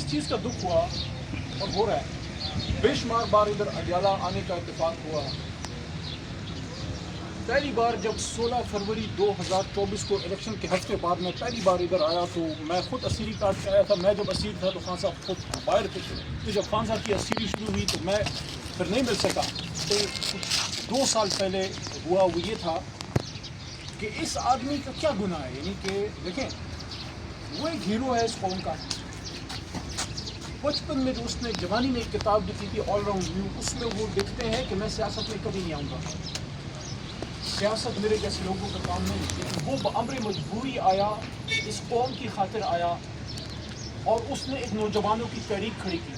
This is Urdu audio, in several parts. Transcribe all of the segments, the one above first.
اس چیز کا دکھ ہوا اور ہو رہا ہے، بے شمار بار ادھر اڈیالہ آنے کا اتفاق ہوا. پہلی بار جب 16 فروری 2024 کو الیکشن کے ہفتے بعد میں پہلی بار ادھر آیا تو میں خود اسیری کاٹ کے آیا تھا. میں جب اسیر تھا تو خان صاحب خود باہر تھے، تو جب خان صاحب کی اسیری شروع ہوئی تو میں پھر نہیں مل سکا. تو 2 سال پہلے ہوا وہ یہ تھا کہ اس آدمی کا کیا گناہ ہے. یعنی کہ دیکھیں، وہ ایک ہیرو ہے اس قوم کا. بچپن میں جو اس نے جوانی میں ایک کتاب لکھی تھی آل راؤنڈ ویو، اس میں وہ لکھتے ہیں کہ میں سیاست میں کبھی نہیں آؤں گا، سیاست میرے جیسے لوگوں کا کام نہیں. لیکن وہ بامر مجبوری آیا، اس قوم کی خاطر آیا اور اس نے ایک نوجوانوں کی تحریک کھڑی کی.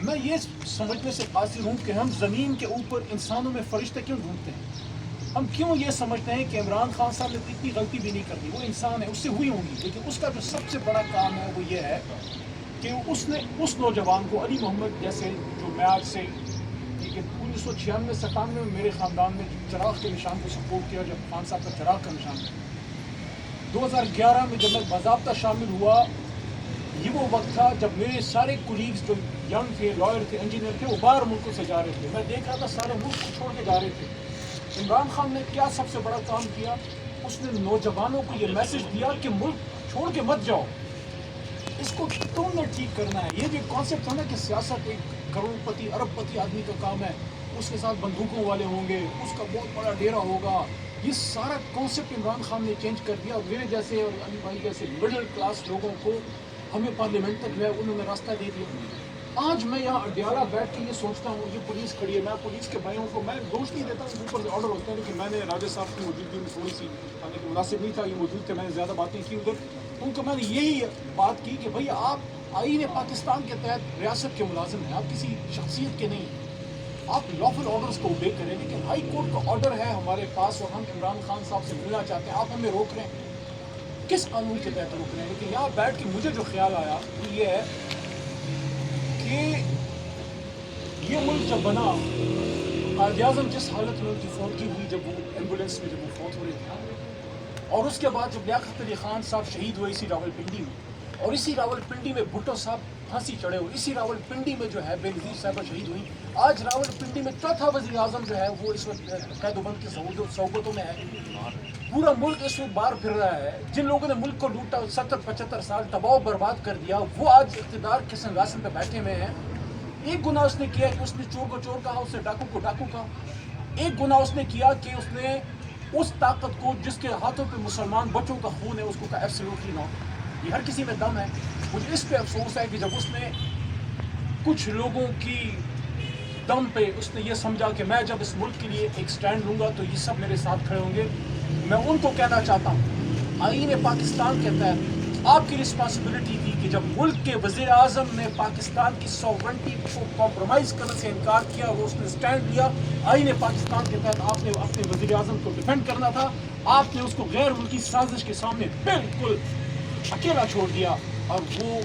میں یہ سمجھنے سے قاصر ہوں کہ ہم زمین کے اوپر انسانوں میں فرشتے کیوں ڈھونڈتے ہیں. ہم کیوں یہ سمجھتے ہیں کہ عمران خان صاحب نے اتنی غلطی بھی نہیں کرنی، وہ انسان ہے، اس سے ہوئی ہوں گی. لیکن اس کا جو سب سے بڑا کام ہے وہ یہ ہے کہ اس نے اس نوجوان کو، علی محمد جیسے، جو میں آج سے 1996-97 میں میرے خاندان میں چراغ کے نشان کو سپورٹ کیا، جب خان صاحب کا چراغ کا نشان تھا. 2011 میں جب میں باضابطہ شامل ہوا، یہ وہ وقت تھا جب میرے سارے کولیگز جو ینگ تھے، لائر تھے، انجینئر تھے، وہ باہر ملکوں سے جا رہے تھے. میں دیکھ رہا تھا سارے ملک کو چھوڑ کے جا رہے تھے. عمران خان نے کیا سب سے بڑا کام کیا؟ اس نے نوجوانوں کو یہ میسج دیا کہ ملک چھوڑ کے مت جاؤ، اس کو تم نے ٹھیک کرنا ہے. یہ جو کانسیپٹ ہے نا کہ سیاست ایک کروڑ پتی ارب پتی آدمی کا کام ہے، اس کے ساتھ بندوقوں والے ہوں گے، اس کا بہت بڑا ڈیرا ہوگا، یہ سارا کانسیپٹ عمران خان نے چینج کر دیا. میرے جیسے اور علی بھائی جیسے مڈل کلاس لوگوں کو ہمیں پارلیمنٹ تک جو ہے انہوں نے راستہ دے دیا. آج میں یہاں اڈیالہ بیٹھ کے یہ سوچتا ہوں، یہ پولیس کھڑی ہے، میں پولیس کے بھائیوں کو میں دوست نہیں دیتا ہوں، اوپر سے آرڈر ہوتے ہیں. لیکن میں نے راجہ صاحب کی موجودگی میں تھوڑی سی، حالانکہ مناسب نہیں تھا یہ موجود تھے، میں نے زیادہ باتیں کی ادھر. ان کو میں نے یہی بات کی کہ بھائی آپ آئین پاکستان کے تحت ریاست کے ملازم ہیں، آپ کسی شخصیت کے نہیں، آپ لافل آرڈرز کو اوبے کریں. لیکن ہائی کورٹ کا آرڈر ہے ہمارے پاس اور ہم عمران خان صاحب سے ملنا چاہتے ہیں، آپ ہمیں روک رہے ہیں، کس قانون کے تحت روک رہے ہیں؟ لیکن یہاں بیٹھ کے مجھے جو خیال آیا وہ یہ ہے کہ یہ ملک جب بنا، قائد اعظم جس حالت میں ان کی فوت ہوئی، جب وہ ایمبولینس میں جب وہ فوت ہو رہے تھے، اور اس کے بعد جب لیاقت علی خان صاحب شہید ہوئے اسی راولپنڈی میں، اور اسی راولپنڈی میں بھٹو صاحب پھانسی چڑھے ہوئے، اسی راولپنڈی میں جو ہے بے نظیر صاحبہ شہید ہوئی. آج راولپنڈی میں چوتھا وزیر اعظم جو ہے وہ اس وقت قید و بند کی صحبتوں میں ہے. پورا ملک اس وقت باہر پھر رہا ہے. جن لوگوں نے ملک کو لوٹا، 70-75 سال تباہ و برباد کر دیا، وہ آج اقتدار کے سنگھاسن پہ بیٹھے ہوئے ہیں. ایک گناہ اس نے کیا کہ اس نے چور کو چور کہا، اس نے ڈاکو کو ڈاکو کہا. ایک گناہ اس نے کیا کہ اس نے اس طاقت کو جس کے ہاتھوں پہ مسلمان بچوں کا خون ہے اس کو کہا ایبسلیوٹلی ناٹ. یہ ہر کسی میں دم ہے. مجھے اس پہ افسوس ہے کہ جب اس نے کچھ لوگوں کی دم پہ اس نے یہ سمجھا کہ میں جب اس ملک کے لیے ایک سٹینڈ لوں گا تو یہ سب میرے ساتھ کھڑے ہوں گے. میں ان کو کہنا چاہتا ہوں، آئین پاکستان کے تحت آپ کی رسپانسبلٹی تھی کہ جب ملک کے وزیر اعظم نے پاکستان کی سوورنٹی کو کمپرومائز کرنے سے انکار کیا، وہ اس نے سٹینڈ لیا. آئین پاکستان کے تحت آپ نے اپنے وزیر اعظم کو ڈیفینڈ کرنا تھا. آپ نے اس کو غیر ملکی سازش کے سامنے بالکل اکیلا چھوڑ دیا. اور وہ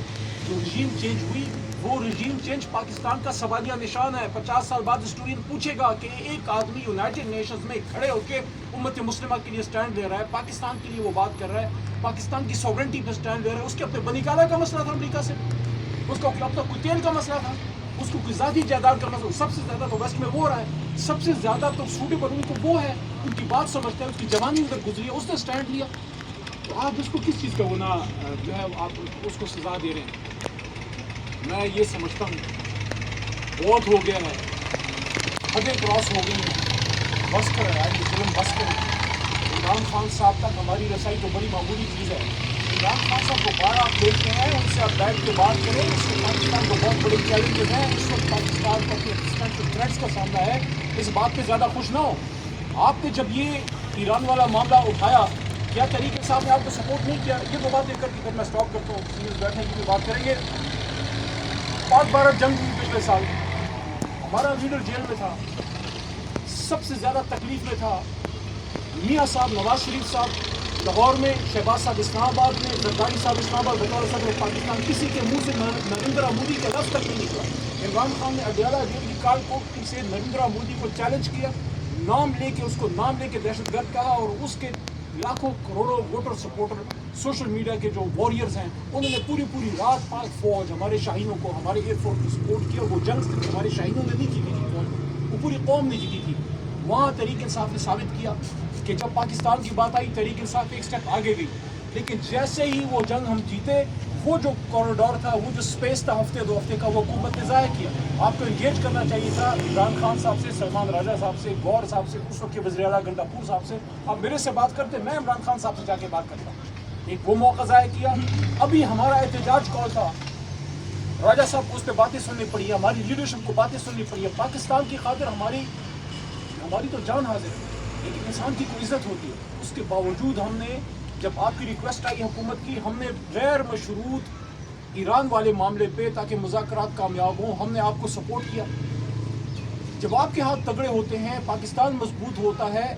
جو رجیم چینج ہوئی، وہ رجیم چینج پاکستان کا سوالیہ نشان ہے. 50 سال بعد ہسٹورین پوچھے گا کہ ایک آدمی یونائٹڈ نیشنز میں کھڑے ہو کے امت مسلمہ کے لیے سٹینڈ لے رہا ہے، پاکستان کے لیے وہ بات کر رہا ہے، پاکستان کی سوورنٹی پہ سٹینڈ لے رہا ہے. اس کے اپنے بنی کالا کا مسئلہ تھا امریکہ سے، اس کو اپنا کوئی تیل کا مسئلہ تھا، اس کو کوئی ذاتی جائیداد کا مسئلہ. سب سے زیادہ تو ویسٹ میں وہ رہا ہے، سب سے زیادہ تو سوٹیبل ان کو وہ ہے، ان کی بات سمجھتا ہے، اس کی جوانی ادھر گزری ہے، اس نے سٹینڈ لیا. تو آپ اس کو کس چیز کا گناہ جو ہے آپ اس کو سزا دے رہے ہیں؟ میں یہ سمجھتا ہوں بہت ہو گیا ہے، حدیں کراس ہو گئی ہیں، بس کر ہے یہ ظلم، بس کر. عمران خان صاحب تک ہماری رسائی تو بڑی معمولی چیز ہے. عمران خان صاحب کو باہر آپ دیکھتے ہیں، ان سے آپ بیٹھ کے بات کریں. اس سے پاکستان کو بہت بڑے چیلنجز ہیں. اس وقت پاکستان کو اپنے ایگزسٹینشل تھریٹس کا سامنا ہے. اس بات پہ زیادہ خوش نہ ہو. آپ نے جب یہ ایران والا معاملہ اٹھایا، کیا طریقے صاحب نے آپ کو سپورٹ نہیں کیا؟ یہ دو باتیں کر کے میں اسٹاپ کرتا ہوں، سیریز بیٹھنے کی بھی بات کریں گے. پاک بھارت جنگ ہوئی پچھلے سال، ہمارا لیڈر جیل میں تھا، سب سے زیادہ تکلیف میں تھا. میاں صاحب نواز شریف صاحب لاہور میں، شہباز صاحب اسلام آباد میں، زرداری صاحب اسلام آباد، بطور صدر پاکستان کسی کے منہ سے نریندرا مودی کا لفظ تک نہیں نکلا. عمران خان نے اڈیالہ جیل کی کال کوٹ سے نریندرا مودی کو چیلنج کیا، نام لے کے اس کو نام لے کے دہشت گرد کہا، اور اس کے لاکھوں کروڑوں ووٹر سپورٹر سوشل میڈیا کے جو وارئرز ہیں انہوں نے پوری رات پاک فوج ہمارے شاہینوں کو ہمارے ایئر فورس کو سپورٹ کیا. وہ جنگ صرف ہمارے شاہینوں نے نہیں جیتی تھی فوج, وہ پوری قوم نے جیتی تھی. وہاں تحریک انصاف نے ثابت کیا کہ جب پاکستان کی بات آئی تحریک انصاف ایک اسٹیپ آگے گئی, لیکن جیسے ہی وہ جنگ ہم جیتے وہ جو کوریڈور تھا, وہ جو اسپیس تھا ہفتے 2 ہفتے کا, وہ حکومت نے ضائع کیا. آپ کو انگیج کرنا چاہیے تھا عمران خان صاحب سے, سلمان راجہ صاحب سے, گور صاحب سے, اس وقت کے وزیر اعلیٰ گنڈاپور صاحب سے. آپ میرے سے بات کرتے, میں عمران خان صاحب سے جا کے بات کرتا. ایک وہ موقع ضائع کیا. ابھی ہمارا احتجاج کال تھا, راجہ صاحب کو اس پہ باتیں سننی پڑی, ہماری لیڈرشپ کو باتیں سننی پڑی. پاکستان کی خاطر ہماری تو جان حاضر ہے, لیکن انسان کی کوئی عزت ہوتی ہے. اس کے باوجود ہم نے, جب آپ کی ریکویسٹ آئی حکومت کی, ہم نے غیر مشروط ایران والے معاملے پہ تاکہ مذاکرات کامیاب ہوں, ہم نے آپ کو سپورٹ کیا. جب آپ کے ہاتھ تگڑے ہوتے ہیں, پاکستان مضبوط ہوتا ہے,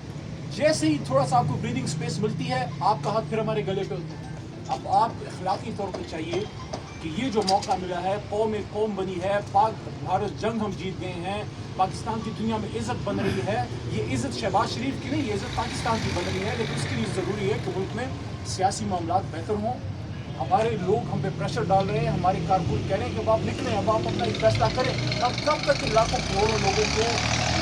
جیسے ہی تھوڑا سا آپ کو بریدنگ سپیس ملتی ہے, آپ کا ہاتھ پھر ہمارے گلے پہ ہوتا ہے. اب آپ اخلاقی طور پہ چاہیے کہ یہ جو موقع ملا ہے, قوم ایک قوم بنی ہے, پاک بھارت جنگ ہم جیت گئے ہیں, پاکستان کی دنیا میں عزت بن رہی ہے. یہ عزت شہباز شریف کی نہیں, یہ عزت پاکستان کی بن رہی ہے. لیکن اس کے لیے ضروری ہے کہ ملک میں سیاسی معاملات بہتر ہوں. ہمارے لوگ ہم پہ پریشر ڈال رہے ہیں, ہمارے کارکن کہہ رہے ہیں کہ اب آپ نکلیں, اب آپ اپنا ایک فیصلہ کریں. اب کب تک کہ لاکھوں کروڑوں لوگوں کو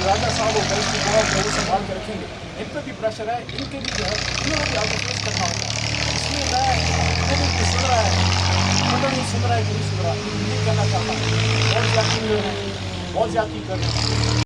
راجہ صاحب اور بیس کو سنبھال کے رکھیں گے؟ ان پہ بھی پریشر ہے, ان کے بھی جو ہے انہوں نے بھی آگے فیس کرنا ہوگا. اس لیے میں سن رہا ہے, پتہ نہیں سن رہا ہے کہ نہیں سن رہا, یہ کہنا چاہتا ہوں. بہت زیادتی کر رہے ہیں.